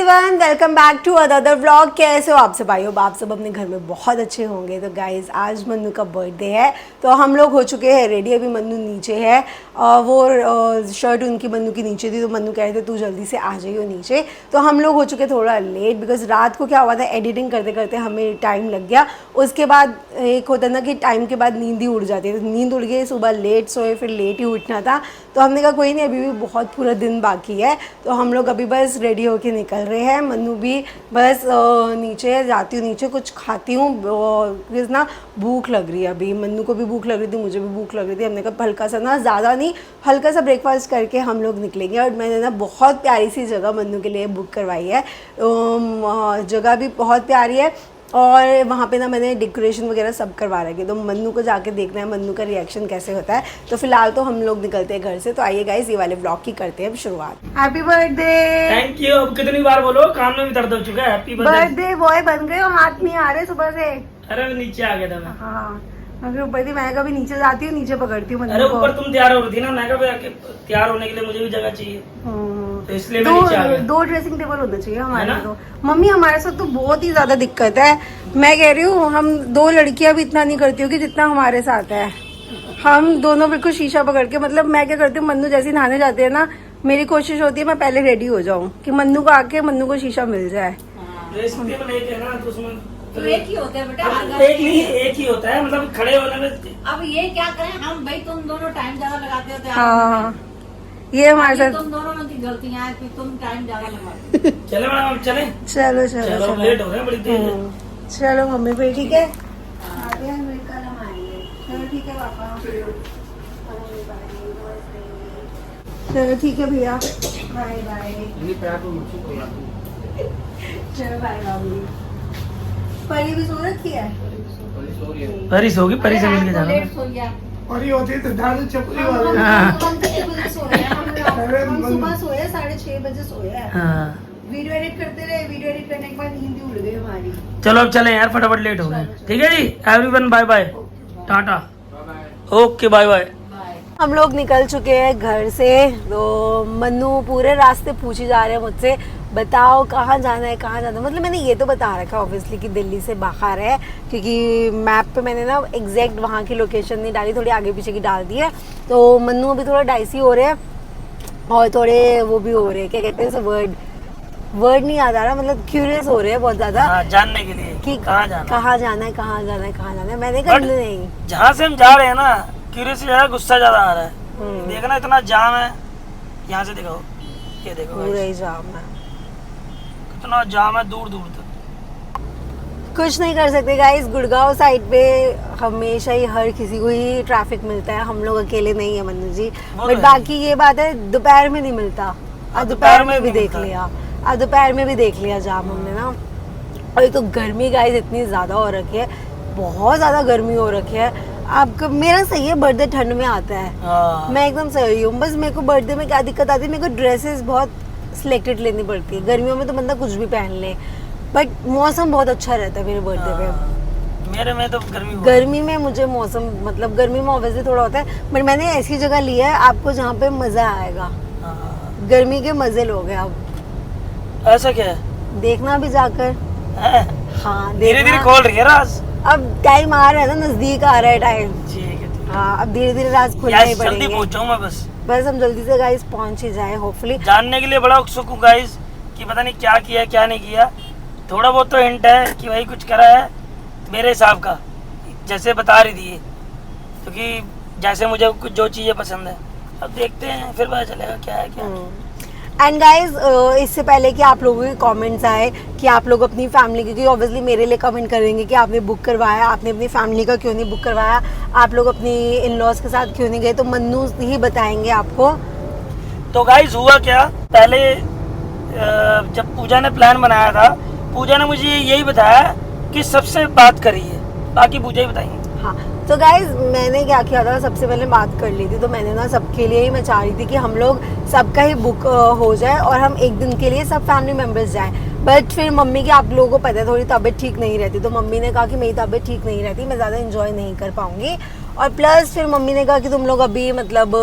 Everyone, welcome back to other vlog. कैसे हो आप सब? आई होप आप सब अपने घर में बहुत अच्छे होंगे। तो गाइज आज मन्नू का बर्थडे है, तो हम लोग हो चुके हैं रेडी। अभी मन्नू नीचे है, वो शर्ट उनकी मन्नू की नीचे थी, तो मन्नू कह रहे थे तू जल्दी से आ जाइयो नीचे। तो हम लोग हो चुके थोड़ा लेट, बिकॉज रात को क्या हुआ था, एडिटिंग करते करते हमें टाइम लग गया। उसके बाद एक होता ना कि टाइम के बाद नींद ही उड़ जाती है, तो नींद उड़ गई, सुबह लेट सोए, फिर लेट ही उठना था। तो हमने कहा कोई नहीं, अभी भी बहुत पूरा दिन बाकी है, तो हम लोग अभी बस रेडी होके निकल रहे हैं। मन्नू भी बस नीचे जाती हूँ, नीचे कुछ खाती हूँ, ना भूख लग रही है अभी। मन्नू को भी भूख लग रही थी, मुझे भी भूख लग रही थी। हमने कहा हल्का सा ना, ज़्यादा नहीं, हल्का सा ब्रेकफास्ट करके हम लोग निकलेंगे। और मैंने ना बहुत प्यारी सी जगह मन्नू के लिए बुक करवाई है, जगह भी बहुत प्यारी है, और वहाँ पे ना मैंने डेकोरेशन वगैरह सब करवा रखी है। तो मन्नू को जाके देखना है मन्नू का रिएक्शन कैसे होता है। तो फिलहाल तो हम लोग निकलते हैं घर से। तो आइए गाइस, ये वाले ब्लॉग की करते हैं अब शुरुआत। Happy birthday. Thank you. अब कितनी बार बोलो, कान में भी दर्द हो चुका है। हैप्पी बर्थडे बॉय बन गए हो, हाथ नहीं आ रहे सुबह से। अरे मैं नीचे आ गया था मैं। हाँ, मैं फिर ऊपर थी, मैं कभी नीचे जाती हूँ, नीचे पकड़ती हूँ अरे मन्नू को। ऊपर तुम तैयार हो रही थी ना, मैं कहा तैयार होने के लिए मुझे भी जगह चाहिए, तो इसलिए मैं नीचे आ गया। दो ड्रेसिंग टेबल होना चाहिए हमारे तो। मम्मी हमारे साथ तो बहुत ही ज्यादा दिक्कत है। मैं कह रही हूँ, हम दो लड़कियां भी इतना नहीं करती होगी जितना हमारे साथ है। हम दोनों बिल्कुल शीशा पकड़ के, मतलब मैं क्या करती हूँ, मन्नू जैसे नहाने जाते हैं ना, मेरी कोशिश होती है मैं पहले रेडी हो जाऊँ कि मन्नू को आके मन्नू को शीशा मिल जाए। ड्रेसिंग टेबल एक है ना, तो उसमें तो एक ही होता है बेटा, एक नहीं, एक ही होता है, मतलब खड़े होने में। अब ये क्या करें हम, भाई तुम दोनों टाइम ज्यादा लगाते होते। हाँ, ये हमारे साथ। तुम दोनों की गलतियां हैं कि तुम टाइम ज्यादा लगाते हो। चले मैडम, चले चलो चलो चलो, चलो, लेट हो रहे हैं बड़ी देर है। चलो मम्मी फिर ठीक है, आते हैं फिर कल हम आएंगे। चलो ठीक है पापा, चलो ठीक है भैया, बाय बाय। चलो बाय बाबू। परी भी सो रखी है। परी सोगी, परी से मिल के जाना। लेट सो गया। और ये होती है तो ढाल चपली वाले। हम कितने बजे सोए हैं? हम सुबह सोए 6:30 बजे सोए हैं। हाँ। वीडियो एडिट करते रहे, वीडियो एडिट करने के बाद नींद ही उड़ गई हमारी। चलो अब चले यार, फटाफट लेट हो गए। ठीक है जी, everyone bye bye, tata, okay bye bye. हम लोग निकल चुके हैं घर से। तो मन्नू पूरे रास्ते पूछी जा रहे हैं मुझसे, बताओ कहाँ जाना है, कहाँ जाना है। मतलब मैंने ये तो बता रखा है ऑब्वियसली कि दिल्ली से बाहर है, क्योंकि मैप पे मैंने ना एग्जैक्ट वहाँ की लोकेशन नहीं डाली, थोड़ी आगे पीछे की डाल दी है। तो मन्नू अभी थोड़ा डाइसी हो रहे हैं, और थोड़े वो भी हो रहे हैं, क्या कहते हैं, वर्ड नहीं याद आ रहा, मतलब क्यूरियस हो रहे हैं बहुत ज्यादा। हाँ, जानने के लिए कि कहाँ जाना है, कहाँ जाना है, कहाँ जाना है, कहाँ जाना है। मैंने कहा नहीं, जहाँ से हम जा रहे हैं ना, क्यूरियस ज्यादा, गुस्सा ज्यादा आ रहा है। देखना इतना जाम है, यहाँ से देखो, ये देखो पूरा ही जाम है, कितना जाम है दूर दूर तक। कुछ नहीं कर सकते गाइस। गुड़गांव साइड पे हमेशा ही हर किसी को ही ट्रैफिक मिलता है, हम लोग अकेले नहीं है मन्नू जी। बट बाकी ये बात है, दोपहर में नहीं मिलता। आज दोपहर में भी देख लिया, आज दोपहर में भी देख लिया जाम हमने ना। और तो गर्मी गाइस इतनी ज़्यादा हो रखी है, बहुत ज़्यादा गर्मी हो रखी है। आपका मेरा सही है, बर्थडे ठंड में आता है, मैं एकदम सही हूँ। बस मेरे को बर्थडे में क्या दिक्कत आती है, मेरे को ड्रेसेस बहुत सिलेक्टेड लेनी पड़ती है। गर्मियों में तो बंदा कुछ भी पहन ले, बट मौसम बहुत अच्छा रहता है मेरे बर्थडे पे। मेरे में तो गर्मी में मुझे मौसम, मतलब गर्मी में ऑब्वियसली थोड़ा होता है, बट मैंने ऐसी जगह लिया है आपको जहाँ पे मज़ा आएगा। गर्मी के मज़े लोगे आप। ऐसा क्या है, देखना भी जाकर। हाँ, धीरे धीरे खोल रही है राज। अब टाइम आ रहा है ना, नजदीक आ रहा है टाइम। ठीक है, हाँ, अब धीरे धीरे राज खुलना ही जल्दी पड़ेंगे। पहुंचाऊं मैं बस हम जल्दी से गाइस पहुंच ही जाए होपफुली। जानने के लिए बड़ा उत्सुक हूँ गाइस कि पता नहीं क्या किया क्या नहीं किया। थोड़ा बहुत तो हिंट है कि भाई कुछ करा है मेरे हिसाब का, जैसे बता रही थी, क्योंकि जैसे मुझे कुछ जो चीज़ें पसंद है, अब देखते हैं फिर पता चलेगा क्या है क्या नहीं। एंड गाइज, इससे पहले कि आप लोगों के कमेंट्स आए कि आप लोग अपनी फैमिली, क्योंकि ऑब्वियसली मेरे लिए कमेंट करेंगे कि आपने बुक करवाया, आपने अपनी फैमिली का क्यों नहीं बुक करवाया, आप लोग अपनी इन लॉज के साथ क्यों नहीं गए, तो मन्नू ही बताएंगे आपको। तो गाइज हुआ क्या, पहले जब पूजा ने प्लान बनाया था, पूजा ने मुझे यही बताया कि सबसे बात करिए, बाकी पूजा ही बताएंगे। हाँ, तो गाइज मैंने क्या किया था, सबसे पहले बात कर ली थी। तो मैंने ना सबके लिए ही मैं चाह रही थी कि हम लोग सबका ही बुक हो जाए और हम एक दिन के लिए सब फैमिली मेम्बर्स जाएं। बट फिर मम्मी की, आप लोगों को पता है, थोड़ी तबीयत ठीक नहीं रहती, तो मम्मी ने कहा कि मेरी तबीयत ठीक नहीं रहती, मैं ज़्यादा इंजॉय नहीं कर पाऊँगी। और प्लस फिर मम्मी ने कहा कि तुम लोग अभी मतलब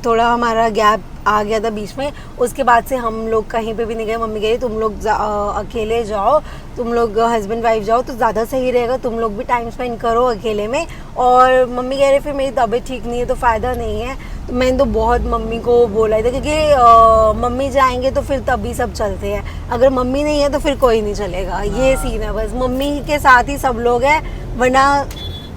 थोड़ा हमारा गैप आ गया था बीच में। उसके बाद से हम लोग कहीं पे भी नहीं गए। मम्मी कह रही तुम लोग अकेले जाओ, तुम लोग हस्बैंड वाइफ जाओ तो ज़्यादा सही रहेगा, तुम लोग भी टाइम स्पेंड करो अकेले में। और मम्मी कह रही फिर मेरी तबीयत ठीक नहीं है तो फ़ायदा नहीं है। तो मैंने तो बहुत मम्मी को बोला था, क्योंकि मम्मी जाएंगे तो फिर तभी सब चलते हैं, अगर मम्मी नहीं है तो फिर कोई नहीं चलेगा। ये सीन है बस, मम्मी के साथ ही सब लोग हैं, वरना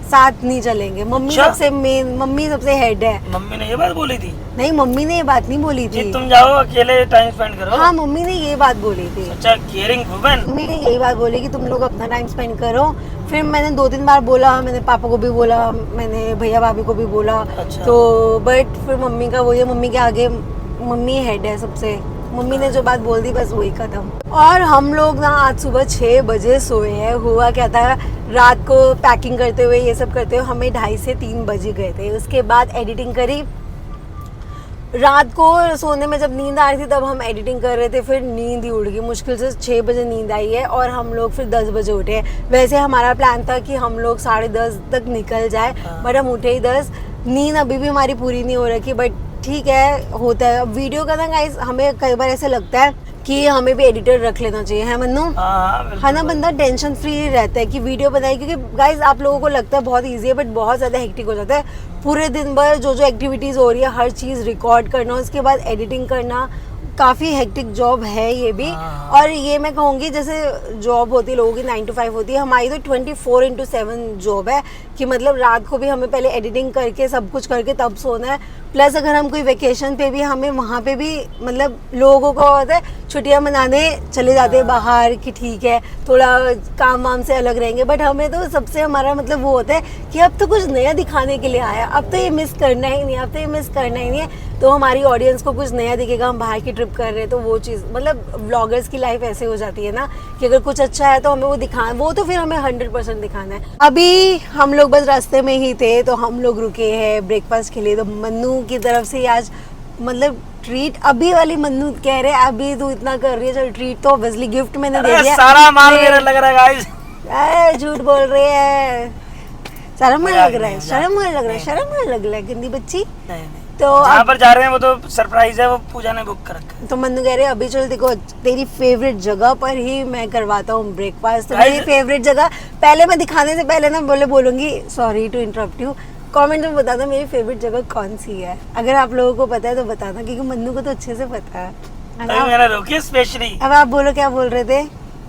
साथ नहीं चलेंगे। मम्मी अच्छा? सबसे मेन, मम्मी सबसे हेड है। मम्मी ने ये बात बोली थी नहीं, मम्मी ने ये बात नहीं बोली कि थी। तुम जाओ अकेले टाइम स्पेंड करो? हाँ, मम्मी ने ये बात बोली थी। अच्छा, केयरिंग वुमन। मम्मी ने यही बात बोली कि तुम लोग अपना टाइम स्पेंड करो। फिर मैंने 2-3 बार बोला, मैंने पापा को भी बोला, मैंने भैया भाभी को भी बोला। अच्छा। तो बट फिर मम्मी का वो, ये मम्मी के आगे मम्मी हेड है सबसे। मम्मी ने जो बात बोल दी बस वही खत्म। और हम लोग ना आज सुबह 6 बजे सोए हैं। हुआ क्या था, रात को पैकिंग करते हुए ये सब करते हुए हमें 2:30 से 3 बजे गए थे। उसके बाद एडिटिंग करी। रात को सोने में जब नींद आ रही थी तब हम एडिटिंग कर रहे थे, फिर नींद ही उड़ गई। मुश्किल से 6 बजे नींद आई है और हम लोग फिर 10 बजे उठे हैं। वैसे हमारा प्लान था कि हम लोग 10:30 तक निकल जाए, बट हम उठे ही 10। नींद अभी भी हमारी पूरी नहीं हो रखी, बट ठीक है, होता है। अब वीडियो का ना गाइस, हमें कई बार ऐसे लगता है कि हमें भी एडिटर रख लेना चाहिए, है मन्नू? है ना, बंदा टेंशन फ्री रहता है कि वीडियो बनाए। क्योंकि गाइस आप लोगों को लगता है बहुत इजी है, बट बहुत ज़्यादा हेक्टिक हो जाता है। पूरे दिन भर जो जो एक्टिविटीज़ हो रही है हर चीज़ रिकॉर्ड करना, उसके बाद एडिटिंग करना, काफ़ी हेक्टिक जॉब है ये भी। और ये मैं कहूँगी जैसे जॉब होती है लोगों की 9 to 5 होती है, हमारी तो 24/7 जॉब है। कि मतलब रात को भी हमें पहले एडिटिंग करके सब कुछ करके तब सोना है। प्लस अगर हम कोई वेकेशन पे भी, हमें वहाँ पे भी मतलब लोगों को होता है छुट्टियाँ मनाने चले जाते हैं बाहर कि ठीक है थोड़ा काम वाम से अलग रहेंगे, बट हमें तो सबसे हमारा मतलब वो होता है कि अब तो कुछ नया दिखाने के लिए आया, अब तो ये मिस करना ही नहीं है, अब तो ये मिस करना ही नहीं है। तो हमारी ऑडियंस को कुछ नया दिखेगा, हम बाहर की ट्रिप कर रहे हैं तो वो चीज़ मतलब व्लॉगर्स की लाइफ ऐसे हो जाती है ना कि अगर कुछ अच्छा है तो हमें वो दिखाना, वो तो फिर हमें 100% दिखाना है। अभी हम लोग बस रास्ते में ही थे तो हम लोग रुके हैं ब्रेकफास्ट के लिए। तो मन्नू की तरफ से आज मतलब ट्रीट, अभी वाली मन्नू कह रहे हैं अभी तू इतना कर रही है, चल ट्रीट तो ऑब्वियसली गिफ्ट मैंने दे दिया। सारा माल मेरा लग रहा है गाइस। झूठ बोल रहे हैं, शर्म लग रहा है, शर्म लग रहा है, शर्म लग रहा है गंदी बच्ची। तो जहाँ पर जा रहे हैं वो तो सरप्राइज है, वो पूजा ने बुक कर रखा है। तो मन्नू कह रहे अभी चल देखो तेरी फेवरेट जगह पर ही मैं करवाता हूँ ब्रेकफास्ट। तो मेरी फेवरेट जगह पहले मैं दिखाने से पहले ना बोलूँगी sorry to interrupt you, comment में बताना मेरी फेवरेट जगह कौन सी है। अगर आप लोगों को पता है तो बताना, क्योंकि मन्नू को तो अच्छे से पता है। मैंने रोकी स्पेशली। अब आप बोलो, क्या बोल रहे थे?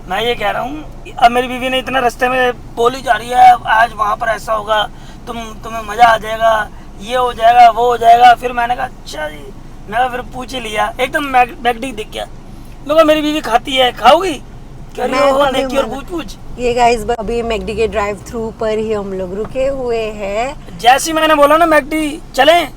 मैं ये कह रहा हूँ, अब मेरी बीवी ने इतना रास्ते में बोली जा रही है आज वहाँ पर ऐसा होगा, तुम्हें मजा आ जाएगा, ये हो जाएगा वो हो जाएगा। फिर मैंने कहा अच्छा जी, मैं फिर पूछ ही लिया, एकदम मैगडी दिख गया। लोग मेरी बीवी खाती है, खाओगी? कह रही हो नेकी और पूछ। ये गाइस अभी मैगडी के ड्राइव थ्रू पर ही हम लोग रुके हुए हैं। जैसे ही मैंने बोला ना मैगडी चलें,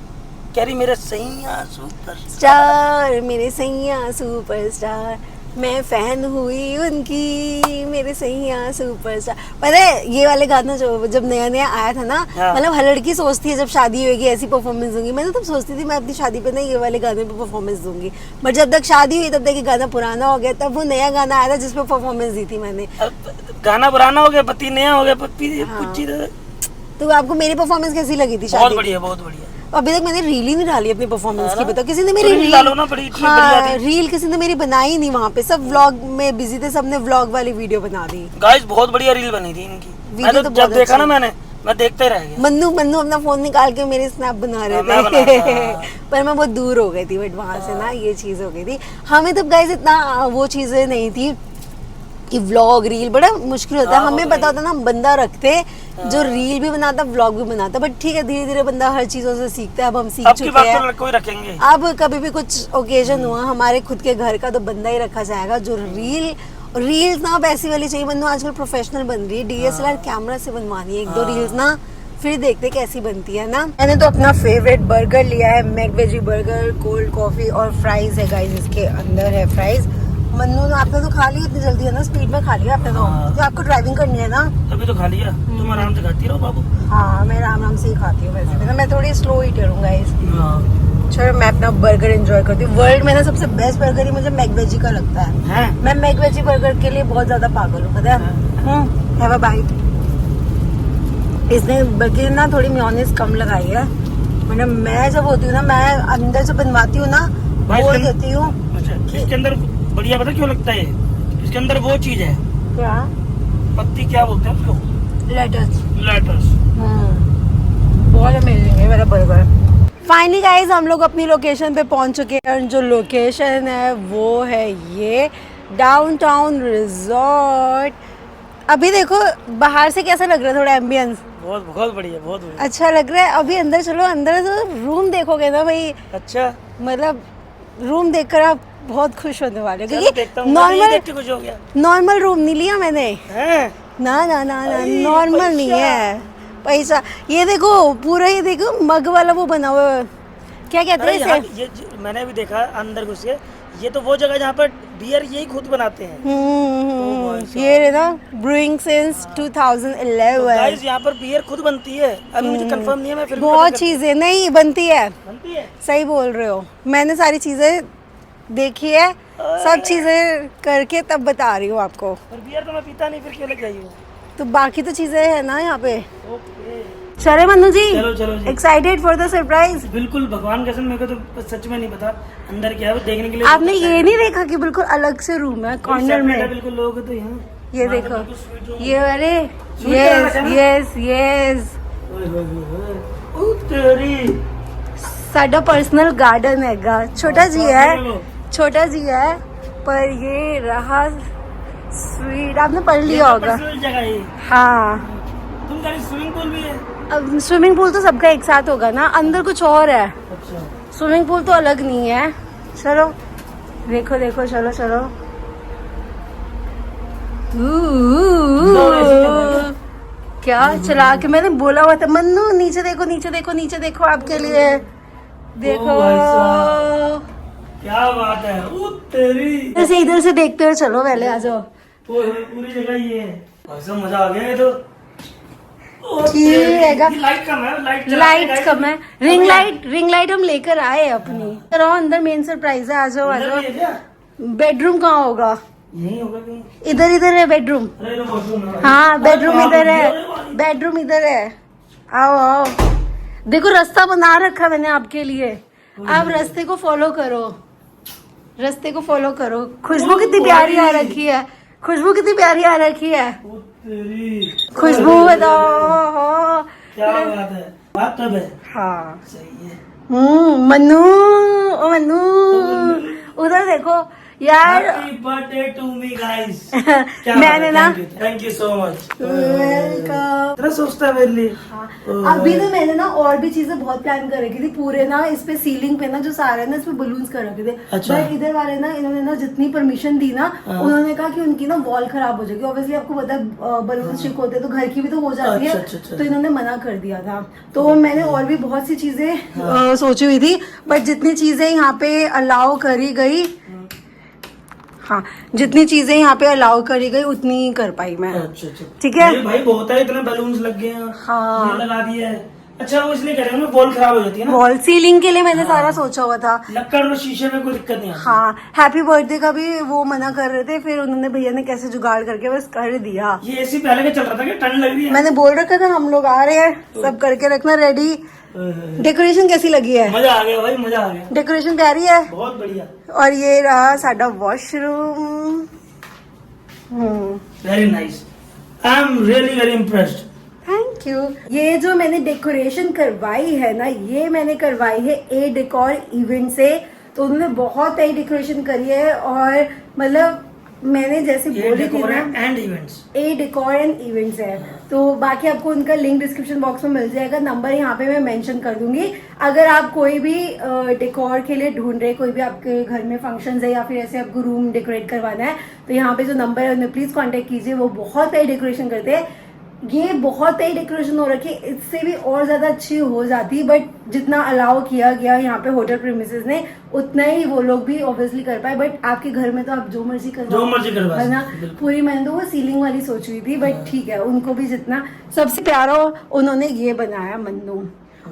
कह रही मेरे सैया सुपरस्टार, मेरे सैया सुपरस्टार, मैं फैन हुई उनकी, मेरे सैया सुपरस्टार। पता है ये वाले गाना जो जब नया नया आया था ना, मतलब हर लड़की सोचती है जब शादी होगी ऐसी परफॉर्मेंस दूंगी। मैंने तब सोचती थी मैं अपनी शादी पे ना ये वाले गाने पे परफॉर्मेंस दूंगी, बट जब तक शादी हुई तब तक ये गाना पुराना हो गया। तब वो नया गाना आया था जिसपे परफॉर्मेंस दी थी मैंने। गाना पुराना हो गया, पति नया हो गया, पति तो आपको मेरी परफॉर्मेंस कैसी लगी थी? बहुत बढ़िया, बहुत बढ़िया। अभी तक मैंने रील ही नहीं डाली अपनी परफॉर्मेंस की, बताओ किसी ने मेरी रील डालो ना, बड़ी हाँ, रील किसी ने मेरी बनाई नहीं वहाँ पे, सब व्लॉग में बिजी थे, सबने व्लॉग वाली वीडियो बना दी। गाइस बहुत बढ़िया रील बनी थी इनकी, मैं तो जब देखा ना मैं देखते रह गया। मन्नू अपना फोन निकाल के मेरे स्नैप बना रहे थे पर मैं बहुत दूर हो गई थी, बट वहाँ से ना ये चीज हो गई थी। हमें तब गाइस इतना वो चीजें नहीं थी कि व्लॉग रील बड़ा मुश्किल होता है। हमें पता होता ना हम बंदा रखते जो रील भी बनाता व्लॉग भी बनाता, बट ठीक है धीरे धीरे बंदा हर चीजों से सीखता है। अब हम सीख चुके हैं, कोई रखेंगे। अब कभी भी कुछ ओकेजन हुआ हमारे खुद के घर का तो बंदा ही रखा जाएगा जो रील्स ना वैसी वाली चाहिए। बंदू आजकल प्रोफेशनल बन रही है, DSLR कैमरा से बनवानी है 1-2 रील्स ना, फिर देखते कैसी बनती है ना। मैंने तो अपना फेवरेट बर्गर लिया है, Mac veggie burger, cold coffee और फ्राइज है गाइस, इसके अंदर है फ्राइज। मन्नू आपने तो खा लिया इतनी जल्दी है ना, स्पीड में खा लिया आपने तो आपको ड्राइविंग करनी है ना, अभी तो खा लिया। तुम आराम से खाती रहो बाबू। हाँ मैं आराम से ही खाती हूँ वैसे भी ना, मैं थोड़ी स्लो ईटर हूँ गाइस। चलो मैं अपना बर्गर एंजॉय करती हूँ। वर्ल्ड में ना सबसे बेस्ट बर्गर ही मुझे मैक वेजी का लगता है। मैं मैक वेजी बर्गर के लिए बहुत ज्यादा पागल हूँ, पता है। Have a bite. इसने बल्कि ना थोड़ी मेयोनीज कम लगाई है, मतलब मैं जब होती हूँ ना, मैं अंदर से बनवाती हूँ ना भाई बोल इसके देती हूँ। अच्छा, इसके अंदर बढ़िया पता क्यों लगता है ये? इसके अंदर वो चीज है, क्या? पत्ती क्या बोलते हैं उसको, लेटस। लेटस। बहुत अमेजिंग है मेरा बर्गर। फाइनली गाइज हम लोग अपनी लोकेशन पे पहुंच चुके हैं, और जो लोकेशन है वो है ये डाउनटाउन रिजॉर्ट। अभी देखो बाहर से कैसा लग रहा है, थोड़ा एम्बियंस बहुत बहुत बढ़िया, बहुत बढ़िया। अच्छा लग रहा है। अभी अंदर चलो, अंदर तो रूम देखोगे ना भाई, अच्छा, मतलब रूम देखकर आप बहुत खुश होने वाले हो, चलो देखता हूँ। मैं ये देख के खुश हो गया। नॉर्मल रूम नहीं लिया मैंने, हैं? ना ना ना ना, अरे, नॉर्मल नहीं पैसा। है पैसा। ये देखो पूरा, ये देखो मग वाला वो बना हुआ है, क्या कहते अरे हैं यहाँ इसे? मैंने भी देखा अंदर घुस के, ये तो वो जगह जहाँ पर बियर यही खुद बनाते हैं। भाई साहब। ये है ना ब्रूइंग सिंस 2011। गाइस यहाँ पर बियर खुद बनती है, अभी मुझे कंफर्म नहीं है, मैं फिर भी बहुत पता करता चीजें नहीं बनती है, हूँ। बनती है। सही बोल रहे हो। मैंने सारी चीजें देखी है, सब चीजें करके तब बता रही हूँ आपको। पर बियर तो मैं पीता नहीं, फिर क्यों लेके आई हूँ? तो बाकी तो चीजें है ना यहाँ पे। ओके, चले मन्नू जी, चलो चलो जी। Excited for the surprise. बिल्कुल, भगवान कसम मेरे को तो सच में नहीं पता अंदर क्या है, वो देखने के लिए आपने बहुत ये नहीं देखा कि बिल्कुल अलग से रूम है अच्छा है। कॉर्नर सेपरेट है में? बिल्कुल, लोग तो यहाँ ये यहाँ तो देखो, बिल्कुल sweet room। ये अरे Sweet यस है ना? यस यस, ओए होए होए होए। ओ तेरी, साडा पर्सनल गार्डन हैगा, छोटा जी है, छोटा जी है, पर ये रहा स्वीट। आपने पढ़ ये लिया तो होगा। personal जगह है ये। हाँ, तुम कह रही स्विमिंग पूल भी है? अब स्विमिंग पूल तो सबका एक साथ होगा ना, अंदर कुछ और है, अच्छा, स्विमिंग पूल तो अलग नहीं है। चलो देखो देखो, चलो चलो। क्या चला के मैंने बोला हुआ था, मन्नू नीचे देखो नीचे देखो नीचे देखो, आपके लिए देखो। ओ भाई साहब। क्या बात है, ओ तेरी। इधर से देखते हुए चलो, पहले आ जाओ। ओए होए, पूरी जगह ये है भाई साहब, मजा आ गया ये तो। ओ ठीक तेरी, हैगा। ये लाइट कम है, लाइट लाइट कम है, रिंग लाइट हम लेकर आए अपनी। चलो अंदर मेन सरप्राइज है, आ जाओ आ जाओ। बेडरूम कहाँ होगा? यही होगा कहीं। इधर इधर है बेडरूम। अरे तो वॉशरूम है। हाँ बेडरूम अरे इधर है, अरे भाई। बेडरूम इधर है। आओ आओ, देखो रास्ता बना रखा मैंने आपके लिए, आप रास्ते को फॉलो करो, रास्ते को फॉलो करो। खुशबू कितनी प्यारी आ रखी है, खुशबू कितनी प्यारी आ रखी है, ओ तेरी, खुशबू बताओ। क्या बात है, बात तब है। हाँ सही है। मन्नू, ओ मन्नू, उधर देखो यार। Happy birthday to me guys. मैंने ना, thank you so much. Welcome. इतना सोचता है मेरे लिए। अभी तो मैंने ना और भी चीजें बहुत प्लान कर रखी थी, पूरे ना इस पे सीलिंग पे ना जो सारे ना इसमें बलून्स कर रखे थे। अच्छा। बट इधर वाले ना, इन्होंने ना जितनी परमिशन दी ना, उन्होंने कहा कि उनकी ना वॉल खराब हो जाएगी। ऑब्वियसली आपको पता है बलून स्टिक होते तो घर की भी तो हो जाती है, अच्छा। तो इन्होंने मना कर दिया था। तो मैंने और भी बहुत सी चीजें सोची हुई थी, बट जितनी चीजें यहाँ पे अलाउ करी गई, हाँ जितनी चीजें यहाँ पे अलाउ करी गई उतनी ही कर पाई मैं। अच्छा। ठीक है अरे भाई बहुत है, इतने बैलून्स लग गए हैं। हाँ। ये लगा दिया है। अच्छा वो इसलिए कह रहे हैं वॉल खराब हो जाती है ना। वॉल सीलिंग के लिए मैंने सारा सोचा हुआ था। लक्कड़ और शीशे में कोई दिक्कत नहीं आती। हाँ, हैप्पी बर्थडे का भी वो मना कर रहे थे, फिर उन्होंने भैया ने कैसे जुगाड़ करके बस कर दिया। ये एसी पहले के चल रहा था कि ठंड लग रही है। मैंने बोल रखा था हम लोग आ रहे हैं, सब करके रखना रेडी। डेकोरेशन कैसी लगी है? मजा आ गया भाई, मजा आ गया, डेकोरेशन प्यारी है। बहुत बढ़िया। और ये रहा साडा washroom. Very nice, I am really very impressed. Thank you. ये जो मैंने डेकोरेशन करवाई है ना, ये मैंने करवाई है ए डेकोर इवेंट से। तो उन्होंने बहुत सही डेकोरेशन करी है, और मतलब मैंने जैसे बोली थी ना, and events, A decor and events है। तो बाकी आपको उनका लिंक डिस्क्रिप्शन बॉक्स में मिल जाएगा, नंबर यहाँ पे मैं मेंशन कर दूंगी। अगर आप कोई भी डेकोर के लिए ढूंढ रहे, कोई भी आपके घर में फंक्शंस है या फिर ऐसे आपको रूम डेकोरेट करवाना है, तो यहाँ पे जो नंबर है उन्हें प्लीज कांटेक्ट कीजिए। वो बहुत सही डेकोरेशन करते हैं। ये बहुत सही डेकोरेशन हो रखी है, इससे भी और ज्यादा अच्छी हो जाती, बट जितना अलाउ किया गया यहाँ पे होटल प्रीमिसेस ने, उतना ही वो लोग भी ऑब्वियसली कर पाए। बट आपके घर में तो आप जो मर्जी करवा है ना। पूरी मैंने तो वो सीलिंग वाली सोची हुई थी, बट ठीक है, उनको भी जितना सबसे प्यारा उन्होंने ये बनाया मन्नू।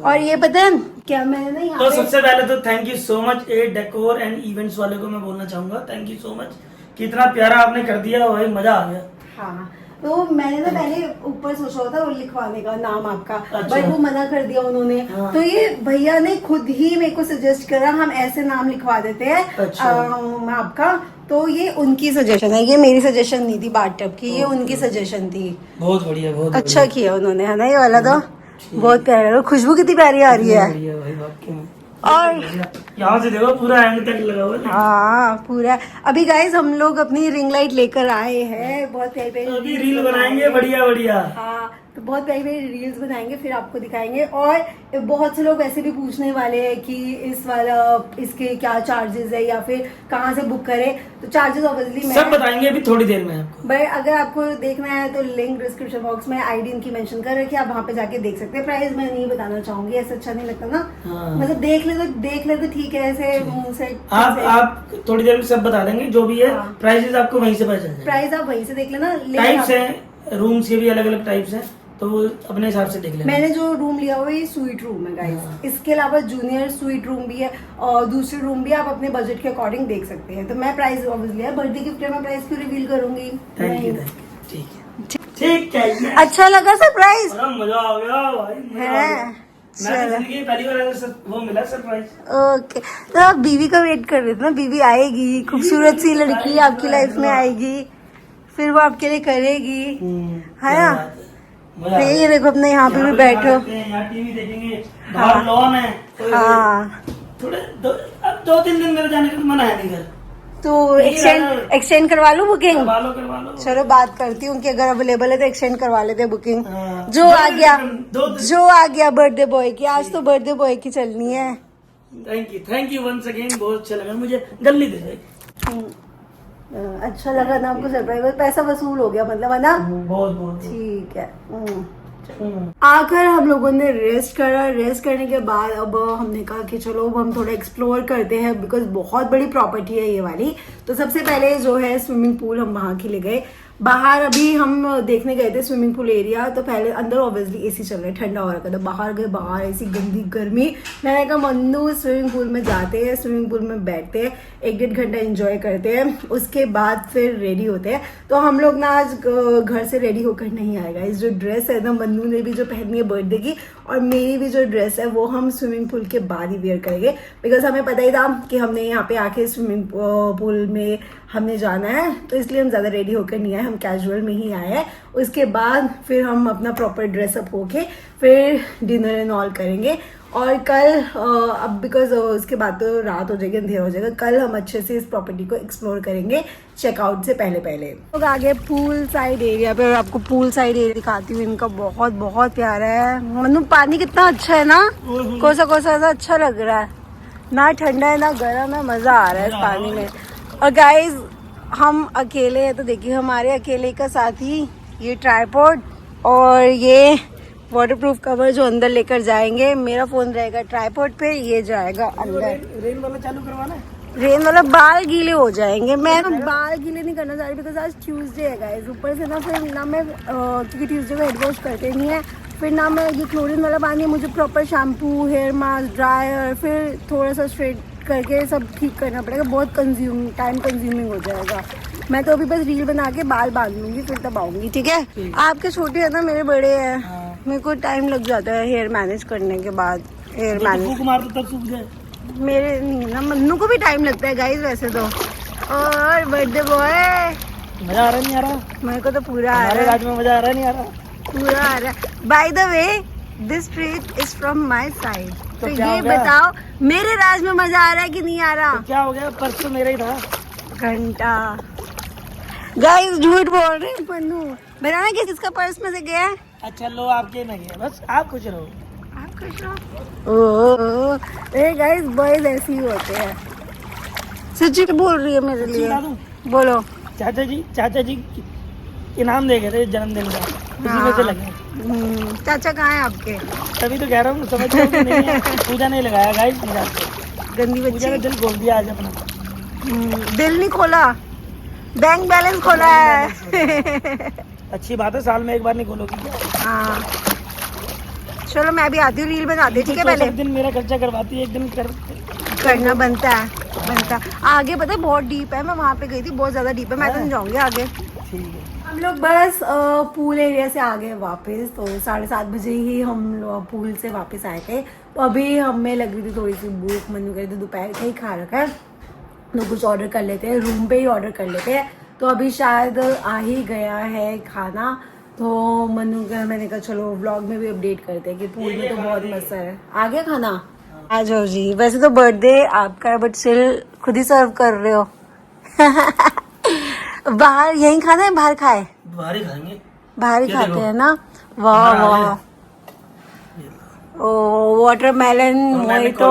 और ये पता है क्या, मैंने ना यहाँ तो पे सबसे पहले तो thank you so much A decor and events वाले को मैं बोलना चाहूंगा, थैंक यू सो मच कि इतना प्यारा आपने कर दिया भाई, मजा आ गया। हाँ तो मैंने ना पहले ऊपर सोचा होता वो लिखवाने का नाम आपका, अच्छा। बट वो मना कर दिया उन्होंने। हाँ। तो ये भैया ने खुद ही मेरे को सजेस्ट करा हम ऐसे नाम लिखवा देते हैं अच्छा। आपका। तो ये उनकी सजेशन है, ये मेरी सजेशन नहीं थी बाथटब की, ये उनकी सजेशन थी। बहुत बढ़िया, बहुत अच्छा किया उन्होंने, है ना? ये वाला तो बहुत प्यारा, और खुशबू कितनी प्यारी आ रही है। बढ़िया भाई, वाकई में। और यहाँ से देखो पूरा एंड तक लगा हुआ है। हाँ पूरा। अभी गाइज हम लोग अपनी रिंग लाइट लेकर आए हैं, बहुत प्यारी प्यारी अभी रील बनाएंगे बढ़िया बढ़िया। हाँ, तो बहुत प्यारी प्यारी रील्स बनाएंगे, फिर आपको दिखाएंगे। और बहुत से लोग ऐसे भी पूछने वाले हैं कि इस वाला इसके क्या चार्जेस है या फिर कहाँ से बुक करें। तो चार्जेस ऑब्वियसली सब बताएंगे अभी थोड़ी देर में आपको। बट अगर आपको देखना है तो लिंक डिस्क्रिप्शन बॉक्स में आईडी इनकी मेंशन कर रखी है, आप वहाँ पे जाके देख सकते हैं। प्राइस मैं नहीं बताना चाहूंगी, ऐसा अच्छा नहीं लगता ना। हाँ। मतलब देख ले तो ठीक है, ऐसे मुंह से आप थोड़ी देर में सब बता देंगे जो भी है। हाँ। प्राइसेस आपको वहीं से पता चल जाएगा। प्राइस आप वहीं से देख लेना। टाइप्स हैं, रूम्स के भी अलग अलग टाइप्स हैं, तो वो अपने हिसाब से देख लेना। मैंने जो रूम लिया हुआ है ये स्वीट रूम है गाइस। इसके अलावा जूनियर स्वीट रूम भी है और दूसरे रूम भी आप अपने बजट के अकॉर्डिंग देख सकते हैं। तो मैं प्राइस ऑब्वियसली है, बर्थडे गिफ्ट में प्राइस क्यों रिवील करूंगी? थैंक यू, ठीक है, ठीक है। अच्छा लगा सरप्राइज बड़ा मजा आ गया भाई, मजा आ है? गया। मैं तो जिंदगी में पहली बार ऐसा वो मिला सरप्राइज। ओके, तो आप बीवी का वेट कर रहे थे ना? बीवी आएगी, खूबसूरत सी लड़की आपकी लाइफ में आएगी, फिर वो आपके लिए करेगी, है ना? मजा आ गया। ये देखो अपने यहाँ पे भी बैठो। यहाँ टीवी देखेंगे, बाहर लॉन है, तो हाँ, थोड़े अब 2-3 दिन मेरे जाने का मन है नहीं घर। तो एक्सटेंड करवा लो बुकिंग। करवा लो। चलो बात करती हूँ कि अगर अवेलेबल है तो एक्सटेंड करवा लेते हैं बुकिंग। हाँ। जो आ गया, दो दिन। जो आ गया बर्थडे बॉय की। आज तो बर्थडे बॉय की चलनी है। थैंक यू वंस अगेन, बहुत अच्छा लगा मुझे। गल्ली दे दे। अच्छा लगा ना आपको सरप्राइज? पैसा वसूल हो गया मतलब, है ना? बहुत बहुत। ठीक है। आकर हम लोगों ने रेस्ट करा। रेस्ट करने के बाद अब हमने कहा कि चलो अब हम थोड़ा एक्सप्लोर करते हैं, बिकॉज बहुत बड़ी प्रॉपर्टी है ये वाली। तो सबसे पहले जो है स्विमिंग पूल हम वहाँ के लिए गए। बाहर अभी हम देखने गए थे स्विमिंग पूल एरिया, तो पहले अंदर ऑब्वियसली एसी चल रहा है, ठंडा हो रखा था। बाहर गए, बाहर ऐसी गंदी गर्मी। मैंने कहा मन्नू स्विमिंग पूल में जाते हैं, स्विमिंग पूल में बैठते हैं, 1-1.5 घंटा एंजॉय करते हैं, उसके बाद फिर रेडी होते हैं। तो हम लोग ना आज घर से रेडी होकर नहीं आएगा। इस जो ड्रेस है ना, मन्नू ने भी जो पहनी है बर्थडे की, और मेरी भी जो ड्रेस है वो हम स्विमिंग पूल के बाद ही वेयर करेंगे, बिकॉज हमें पता ही था कि हमने यहाँ पे आके स्विमिंग पूल में हमने जाना है, तो इसलिए हम ज़्यादा रेडी होकर नहीं आए, हम कैजुअल में ही आए हैं। उसके बाद फिर हम अपना प्रॉपर ड्रेसअप होके फिर डिनर एंड ऑल करेंगे। और कल अब बिकॉज उसके बाद तो रात हो जाएगी, अंधेरा हो जाएगा, कल हम अच्छे से इस प्रॉपर्टी को एक्सप्लोर करेंगे चेकआउट से पहले। लोग आगे पूल साइड एरिया पे, और आपको पूल साइड एरिया दिखाती हूँ। इनका बहुत बहुत प्यारा है। मतलब पानी कितना अच्छा है ना, कोसा कोसा सा अच्छा लग रहा है, ना ठंडा है ना गर्म है, मजा आ रहा है इस पानी में। और गाइज हम अकेले हैं, तो देखिए हमारे अकेले का साथी ये ट्राइपॉड और ये वाटरप्रूफ कवर जो अंदर लेकर जाएंगे। मेरा फोन रहेगा ट्राइपॉड पे, ये जाएगा अंदर। रेन वाला चालू करवाना है। रेन वाला बाल गीले हो जाएंगे। मैं ना बाल गीले नहीं करना चाह रही, बिकॉज आज ट्यूसडे है गाइस। ऊपर से ना फिर ना मैं क्योंकि ट्यूसडे को हेड वॉश करते नहीं है, फिर ना मैं ये क्लोरीन वाला पानी है, मुझे proper shampoo, hair mask, dryer, फिर थोड़ा सा स्ट्रेट करके सब ठीक करना पड़ेगा। बहुत टाइम कंज्यूमिंग हो जाएगा। मैं तो अभी बस रील बना के बाल बांध लूंगी, फिर तब आऊंगी। ठीक है? आपके छोटे हैं ना, मेरे बड़े हैं। मेरे को टाइम लग जाता है हेयर मैनेज करने के बाद। हेयर मैनेज फूक मार तो तब सूख जाए। मेरे नहीं ना, मन्नू को भी टाइम लगता है गाइस वैसे तो। और बर्थडे बॉय, मजा आ रहा नहीं आ रहा? मेरे को तो पूरा आ हमारे रहा है, राज में मजा आ रहा नहीं आ रहा? पूरा आ रहा है। By the way this treat is from my side. तो क्या ये हो गया? बताओ मेरे राज में मजा आ रहा है कि नहीं आ रहा? तो क्या हो गया, पर्स तो मेरा ही था। घंटा गाइस झूठ बोल रहे हैं मन्नू। बनाना किसका पर्स में से गया है? अच्छा लो, आपके में गया, बस आप खुश रहो। आप खुश रहो। ओह गाइस, बॉयज ऐसे ही होते हैं। सच्ची बोल रही है मेरे लिए। बता दूं? बोलो। चाचा जी इनाम दे गए थे जन्मदिन का, इसी में से लगे। चाचा कहाँ है आपके? तभी तो कह रहा हूँ, समझ रहे हो कि नहीं है? पूजा नहीं लगाया गाइस, गंदी पूजा ने बच्ची। दिल खोल दिया आज अपना। दिल नहीं खोला, बैंक बैलेंस खोला है। अच्छी बात है, साल में एक बार नहीं खोलोगी क्या? हाँ चलो मैं भी आती हूँ, रील बनाती हूँ। ठीक है? पहले एक दिन मेरा खर्चा करवाती है, एक दिन करना बनता है। आगे पता है बहुत डीप है, मैं वहाँ पे गई थी, बहुत ज्यादा डीप है, मैं तो नहीं जाऊंगी आगे। ठीक है। हम लोग बस पूल एरिया से आ गए वापस, तो 7:30 बजे ही हम लोग पूल से वापस आए थे। तो अभी हमें लग रही थी थोड़ी सी भूख, मनु कह रहे थे दोपहर का ही खा रखा है तो कुछ ऑर्डर कर लेते हैं, रूम पे ही ऑर्डर कर लेते हैं। तो अभी शायद आ ही गया है खाना, तो मनु का मैंने कहा चलो व्लॉग में भी अपडेट करते हैं कि पूल में तो बहुत मजा है। आ गया खाना? आ जाओ जी। वैसे तो बर्थडे आपका है बट स्टिल खुद ही सर्व कर रहे हो। बाहर यहीं खाना है, बाहर खाए? बाहर ही खाएंगे। बाहर ही खाते हैं ना। वाह वाह। ओ वाटरमेलन मोहितो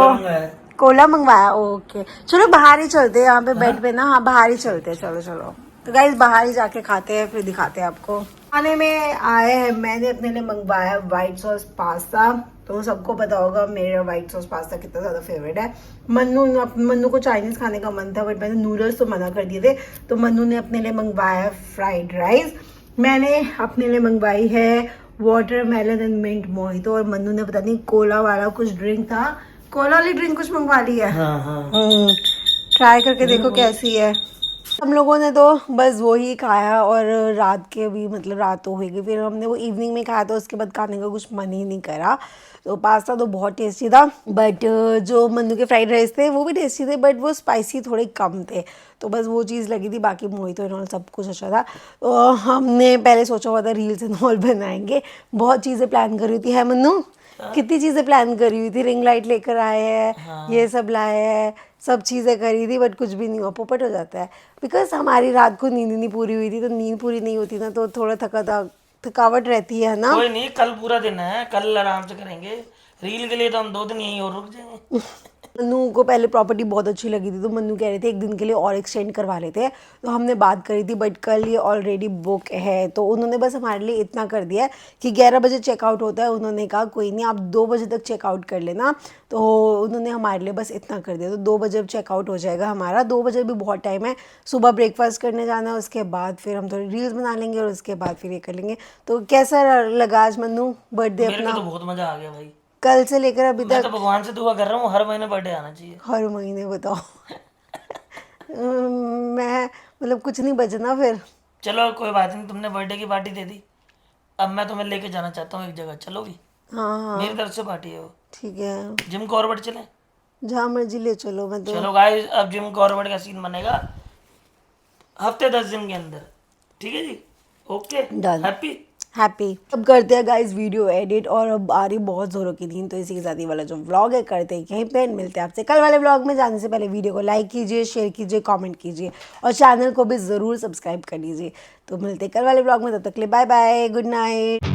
कोला मंगवाया। ओके चलो बाहर ही चलते हैं, यहाँ पे बेड पे ना। हाँ बाहर ही चलते हैं, चलो चलो। तो गाइस बाहर ही जाके खाते हैं, फिर दिखाते हैं आपको। खाने में आए हैं, मैंने अपने लिए मंगवाया व्हाइट सॉस पास्ता। तो सबको पता होगा मेरा व्हाइट सॉस पास्ता कितना ज्यादा फेवरेट है। मन्नू को चाइनीज खाने का मन था बट मैंने नूडल्स तो मना कर दिए थे, तो मन्नू ने अपने लिए मंगवाया फ्राइड राइस। मैंने अपने लिए मंगवाई है वाटरमेलन एंड मिंट मोहितो, और मन्नू ने पता नहीं कोला वाला कुछ ड्रिंक था, कोला वाली ड्रिंक कुछ मंगवा ली है। ट्राई करके देखो कैसी है। हम लोगों ने तो बस वो ही खाया, और रात के भी मतलब रात तो होगी, फिर हमने वो इवनिंग में खाया, तो उसके बाद खाने का कुछ मन ही नहीं करा। तो पास्ता तो बहुत टेस्टी था, बट जो मन्नू के फ्राइड राइस थे वो भी टेस्टी थे, बट वो स्पाइसी थोड़े कम थे, तो बस वो चीज़ लगी थी। बाकी मोहितो इन्होंने सब कुछ अच्छा था। तो हमने पहले सोचा हुआ था रील्स एंड ऑल बनाएंगे, बहुत चीज़ें प्लान करी थी। है मन्नू? कितनी चीज़ें प्लान करी हुई थी, रिंग लाइट लेकर आए हैं, ये सब लाए हैं, सब चीज़ें करी थी, बट कुछ भी नहीं हुआ। पोपट हो जाता है बिकॉज हमारी रात को नींद नहीं पूरी हुई थी, तो नींद पूरी नहीं होती ना तो थोड़ा थकावट रहती है ना। कोई नहीं, कल पूरा दिन है, कल आराम से करेंगे। रील के लिए तो हम 2 दिन यहीं और रुक जाएंगे। मन्नू को पहले प्रॉपर्टी बहुत अच्छी लगी थी, तो मन्नू कह रहे थे एक दिन के लिए और एक्सटेंड करवा लेते हैं। तो हमने बात करी थी, बट कल ये ऑलरेडी बुक है, तो उन्होंने बस हमारे लिए इतना कर दिया है कि 11 बजे चेकआउट होता है। उन्होंने कहा कोई नहीं आप 2 बजे तक चेकआउट कर लेना, तो उन्होंने हमारे लिए बस इतना कर दिया। तो 2 बजे अब चेकआउट हो जाएगा हमारा। 2 बजे भी बहुत टाइम है, सुबह ब्रेकफास्ट करने जाना है, उसके बाद फिर हम थोड़ी रील्स बना लेंगे, और उसके बाद फिर ये कर लेंगे। तो कैसा लगा आज मन्नू बर्थडे मेरे को अपना? तो बहुत मजा आ गया भाई, कल से लेकर अभी मैं तक तो भगवान से दुआ कर रहा हूँ हर महीने बर्थडे आना चाहिए। हर महीने बताओ। मैं मतलब कुछ नहीं बचना फिर। चलो कोई बात नहीं, तुमने बर्थडे की पार्टी दे दी, अब मैं तुम्हें लेके जाना चाहता हूँ एक जगह, चलोगी? हाँ हाँ मेरी तरफ से पार्टी है वो। ठीक है, जिम कॉर्बेट चले? जहाँ मर्जी ले चलो। मैं तो चलो गाइस, अब जिम कॉर्बेट का सीन बनेगा हफ्ते 10 दिन के अंदर, ठीक है जी? Okay Done. हैप्पी। अब करते हैं गाइस वीडियो एडिट, और अब आ रही बहुत ज़ोरों की नींद, तो इसी के साथ ये वाला जो व्लॉग है करते हैं यहीं पे। मिलते हैं आपसे कल वाले व्लॉग में। जाने से पहले वीडियो को लाइक कीजिए, शेयर कीजिए, कमेंट कीजिए, और चैनल को भी ज़रूर सब्सक्राइब कर लीजिए। तो मिलते हैं कल वाले व्लॉग में, तब तक के लिए बाय बाय, गुड नाइट।